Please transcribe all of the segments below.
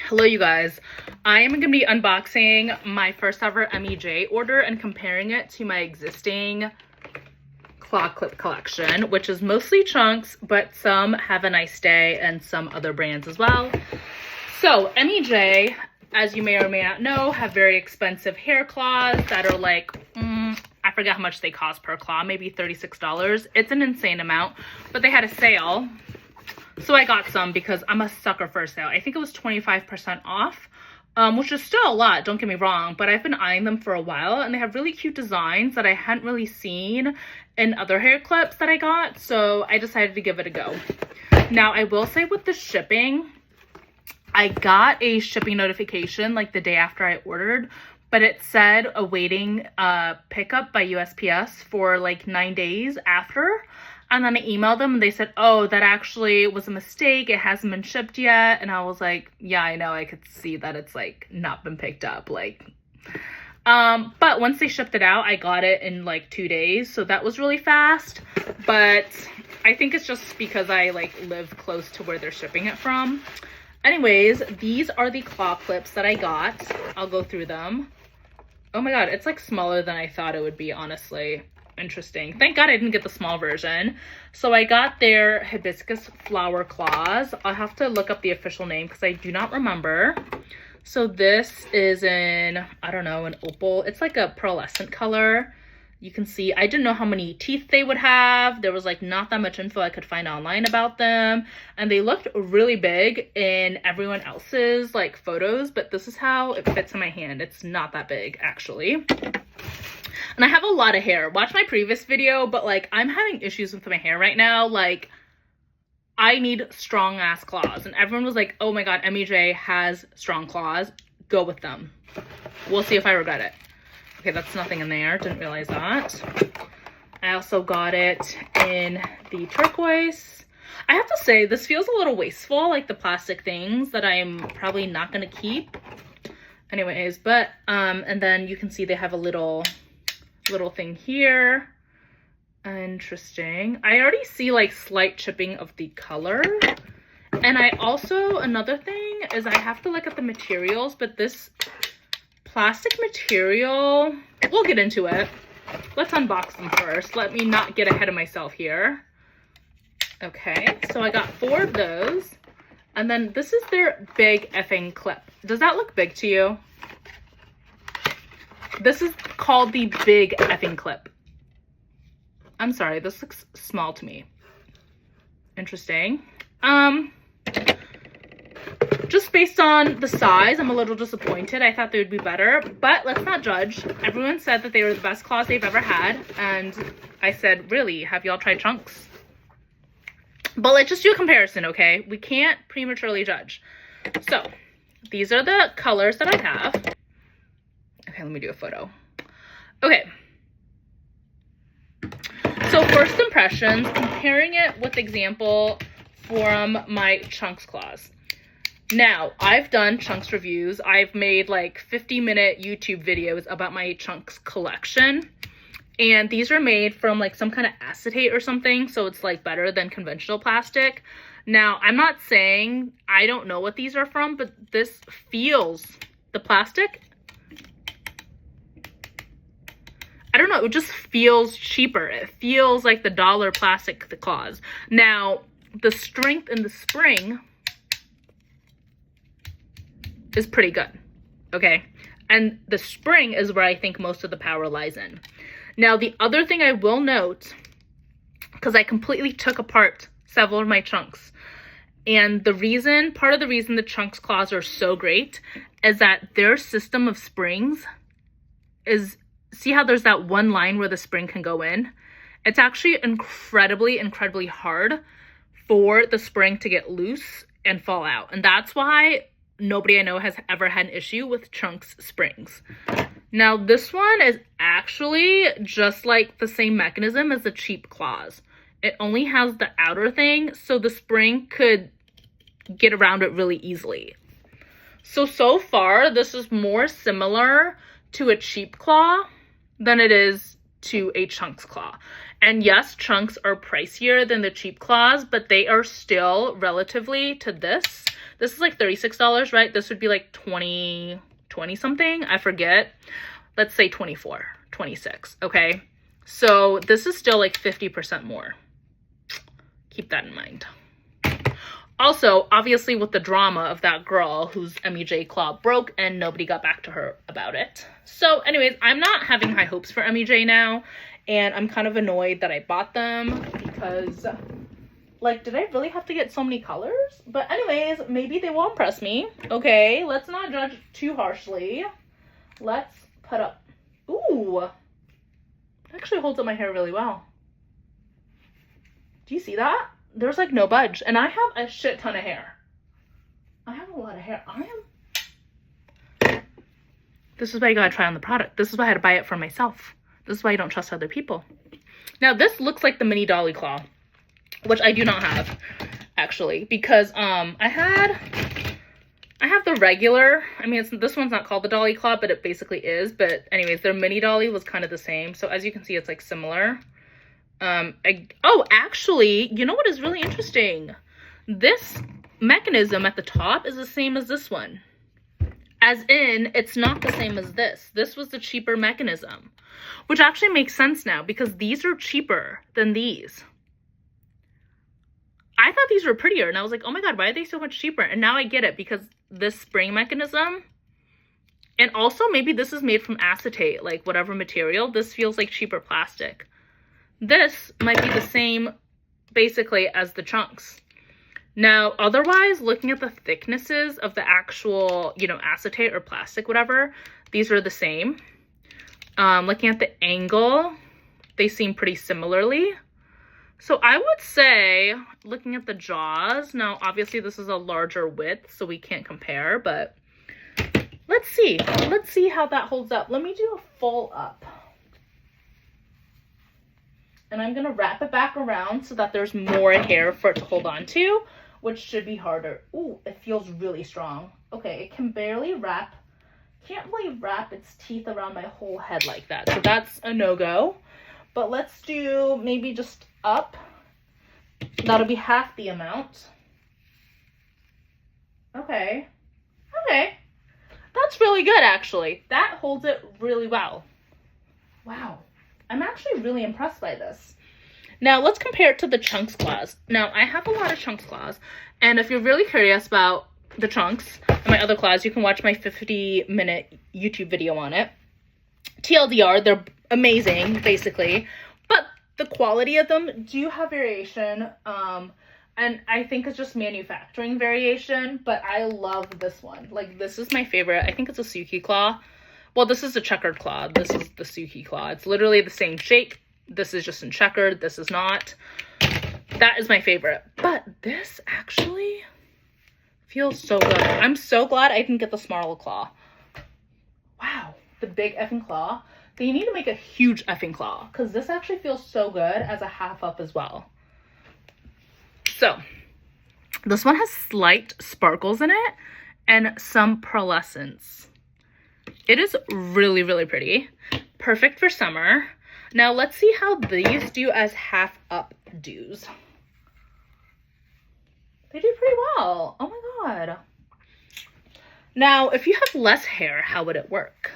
Hello you guys, I am going to be unboxing my first ever Emi Jay order and comparing it to my existing claw clip collection, which is mostly chunks, but some Have a Nice Day and some other brands as well. So Emi Jay, as you may or may not know, have very expensive hair claws that are like, I forget how much they cost per claw, maybe $36. It's an insane amount, but they had a sale. So I got some because I'm a sucker for a sale. I think it was 25% off, which is still a lot, don't get me wrong, but I've been eyeing them for a while and they have really cute designs that I hadn't really seen in other hair clips that I got. So I decided to give it a go. Now I will say with the shipping, I got a shipping notification like the day after I ordered, but it said awaiting pickup by USPS for like 9 days after. And then I emailed them and they said, oh, that actually was a mistake. It hasn't been shipped yet. And I was like, yeah, I know. I could see that it's like not been picked up. But once they shipped it out, I got it in like 2 days. So that was really fast. But I think it's just because I like live close to where they're shipping it from. Anyways, these are the claw clips that I got. I'll go through them. Oh my God, it's like smaller than I thought it would be, honestly. Interesting. Thank God I didn't get the small version. So I got their hibiscus flower claws. I'll have to look up the official name because I do not remember. So this is in, I don't know, an opal. It's like a pearlescent color. You can see, I didn't know how many teeth they would have. There was like not that much info I could find online about them. And they looked really big in everyone else's like photos, but this is how it fits in my hand. It's not that big actually. And I have a lot of hair. Watch my previous video, but like I'm having issues with my hair right now. Like I need strong ass claws. And everyone was like, oh my God, Emi Jay has strong claws. Go with them. We'll see if I regret it. Okay, that's nothing in there. Didn't realize that. I also got it in the turquoise. I have to say, this feels a little wasteful, like the plastic things that I'm probably not going to keep. Anyways, but, and then you can see they have a little thing here. Interesting. I already see like slight chipping of the color. And I also, another thing is I have to look at the materials, but this plastic material, we'll get into it. Let's unbox them first. Let me not get ahead of myself here. Okay, so I got 4 of those. And then this is their big effing clip. Does that look big to you? This is called the big effing clip. I'm sorry, this looks small to me. Interesting. Just based on the size, I'm a little disappointed. I thought they would be better, but let's not judge. Everyone said that they were the best claws they've ever had, and I said, really, have y'all tried chunks? But let's just do a comparison, okay? We can't prematurely judge. So, these are the colors that I have. Okay, let me do a photo. Okay. So first impressions, comparing it with example from my chunks claws. Now, I've done chunks reviews. I've made like 50-minute YouTube videos about my chunks collection. And these are made from like some kind of acetate or something. So it's like better than conventional plastic. Now, I'm not saying I don't know what these are from, but this feels, the plastic, I don't know, it just feels cheaper. It feels like the dollar plastic, the claws. Now, the strength in the spring is pretty good, okay? And the spring is where I think most of the power lies in. Now, the other thing I will note, because I completely took apart several of my chunks, and part of the reason the chunks claws are so great is that their system of springs is, see how there's that one line where the spring can go in? It's actually incredibly, incredibly hard for the spring to get loose and fall out. And that's why nobody I know has ever had an issue with chunks springs. Now, this one is actually just like the same mechanism as the cheap claws. It only has the outer thing, so the spring could get around it really easily. So far, this is more similar to a cheap claw than it is to a chunks claw. And yes, chunks are pricier than the cheap claws, but they are still relatively to this. This is like $36, right? This would be like 20 something, I forget. Let's say 24, 26, okay? So this is still like 50% more. Keep that in mind. Also, obviously with the drama of that girl whose Emi Jay claw broke and nobody got back to her about it. So anyways, I'm not having high hopes for Emi Jay now, and I'm kind of annoyed that I bought them because, like, did I really have to get so many colors? But anyways, maybe they will impress me. Okay, let's not judge too harshly. Let's put up, ooh, it actually holds up my hair really well. Do you see that? There's like no budge, and I have a shit ton of hair. I have a lot of hair. This is why you gotta try on the product. This is why I had to buy it for myself. This is why you don't trust other people. Now this looks like the mini dolly claw, which I do not have actually, because I have the regular, I mean, this one's not called the dolly claw, but it basically is. But anyways, their mini dolly was kind of the same. So as you can see, it's like similar. Oh, actually, you know what is really interesting? This mechanism at the top is the same as this one. As in, it's not the same as this. This was the cheaper mechanism, which actually makes sense now because these are cheaper than these. I thought these were prettier, and I was like, oh my god, why are they so much cheaper? And now I get it, because this spring mechanism, and also maybe this is made from acetate, like whatever material, this feels like cheaper plastic. This might be the same basically as the chunks. Now, otherwise, looking at the thicknesses of the actual, you know, acetate or plastic, whatever, these are the same. Looking at the angle, they seem pretty similarly. So I would say, looking at the jaws, now obviously this is a larger width, so we can't compare, but let's see. Let's see how that holds up. Let me do a full up. And I'm gonna wrap it back around so that there's more hair for it to hold on to, which should be harder. Ooh, it feels really strong. Okay, it can barely wrap, can't really wrap its teeth around my whole head like that. So that's a no-go. But let's do maybe just up. That'll be half the amount. Okay. Okay. That's really good, actually. That holds it really well. Wow. I'm actually really impressed by this. Now, let's compare it to the chunks claws. Now, I have a lot of chunks claws. And if you're really curious about the chunks and my other claws, you can watch my 50-minute YouTube video on it. TLDR, they're amazing, basically. But the quality of them do have variation. And I think it's just manufacturing variation. But I love this one. Like, this is my favorite. I think it's a Suki claw. Well, this is a checkered claw. This is the Suki claw. It's literally the same shape. This is just in checkered. This is not. That is my favorite. But this actually feels so good. I'm so glad I didn't get the smaller claw. Wow. The big effing claw. They need to make a huge effing claw, because this actually feels so good as a half up as well. So, this one has slight sparkles in it and some pearlescence. It is really, really pretty. Perfect for summer. Now, let's see how these do as half up do's. They do pretty well. Oh my god. Now, if you have less hair, how would it work?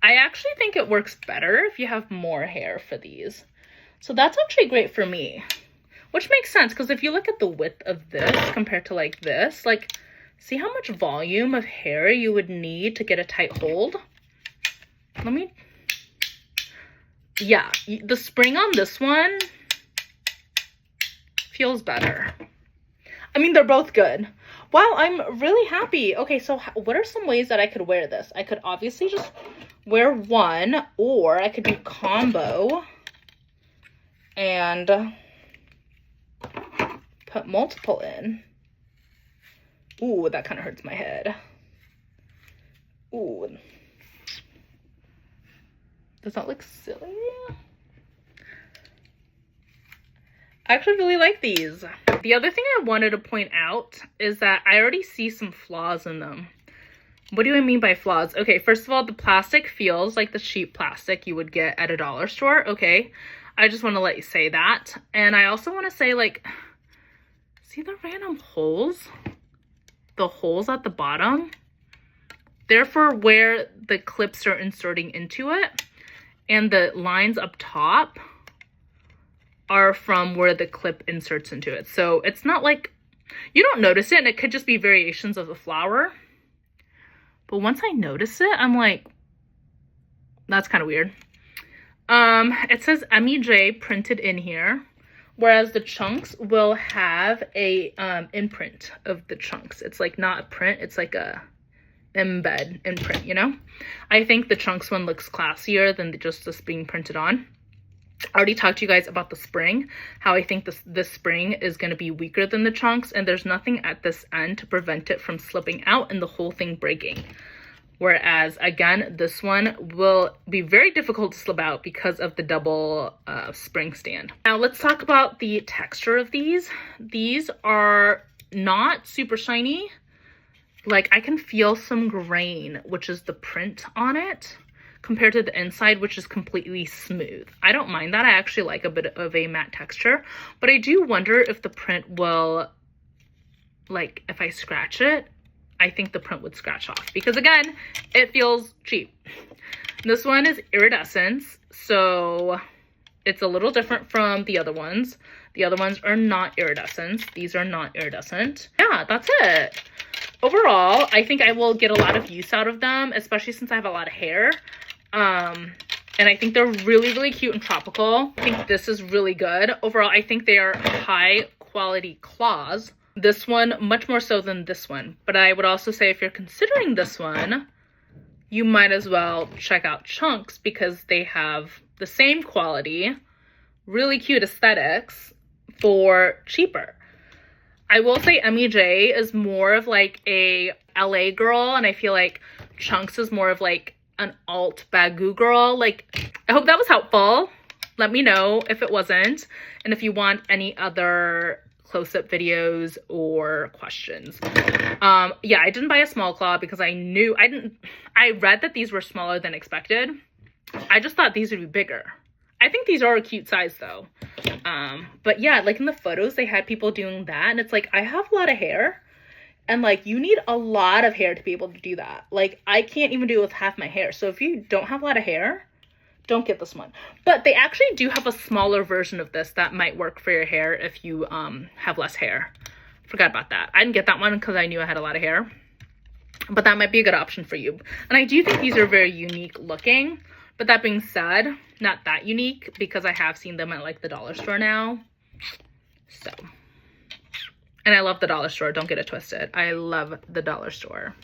I actually think it works better if you have more hair for these. So that's actually great for me. Which makes sense, because if you look at the width of this compared to like this, like, see how much volume of hair you would need to get a tight hold? Let me... Yeah, the spring on this one feels better. I mean, they're both good. Wow, I'm really happy. Okay, so what are some ways that I could wear this? I could obviously just wear one, or I could do combo and put multiple in. Ooh, that kind of hurts my head. Ooh. Does that look silly? I actually really like these. The other thing I wanted to point out is that I already see some flaws in them. What do I mean by flaws? Okay, first of all, the plastic feels like the cheap plastic you would get at a dollar store. Okay, I just want to let you say that. And I also want to say, like, see the random holes? The holes at the bottom? They're for where the clips are inserting into it. And the lines up top are from where the clip inserts into it. So it's not like, you don't notice it, and it could just be variations of the flower. But once I notice it, I'm like, that's kind of weird. It says Emi Jay printed in here, whereas the chunks will have a imprint of the chunks. It's like not a print, it's like a embed imprint, you know? I think the chunks one looks classier than just this being printed on. I already talked to you guys about the spring, how I think this spring is going to be weaker than the chunks, and there's nothing at this end to prevent it from slipping out and the whole thing breaking. Whereas, again, this one will be very difficult to slip out because of the double spring stand. Now, let's talk about the texture of these. These are not super shiny. Like, I can feel some grain, which is the print on it, compared to the inside, which is completely smooth. I don't mind that. I actually like a bit of a matte texture, but I do wonder if the print will, like, if I scratch it, I think the print would scratch off because, again, it feels cheap. This one is iridescence, so it's a little different from the other ones. The other ones are not iridescent. These are not iridescent. Yeah, that's it. Overall, I think I will get a lot of use out of them, especially since I have a lot of hair. And I think they're really, really cute and tropical. I think this is really good. Overall, I think they are high quality claws. This one, much more so than this one. But I would also say if you're considering this one, you might as well check out Chunks because they have the same quality, really cute aesthetics for cheaper. I will say Emi Jay is more of like a LA girl, and I feel like Chunks is more of like an alt Bagoo girl. Like, I hope that was helpful. Let me know if it wasn't, and if you want any other close-up videos or questions. Yeah, I didn't buy a small claw because I read that these were smaller than expected. I just thought these would be bigger. I think these are a cute size though. But yeah, like in the photos, they had people doing that, and it's like, I have a lot of hair, and like, you need a lot of hair to be able to do that. Like, I can't even do it with half my hair. So if you don't have a lot of hair, don't get this one. But they actually do have a smaller version of this that might work for your hair if you have less hair. Forgot about that. I didn't get that one because I knew I had a lot of hair, but that might be a good option for you. And I do think these are very unique looking. But that being said, not that unique because I have seen them at like the dollar store now. So, and I love the dollar store. Don't get it twisted. I love the dollar store.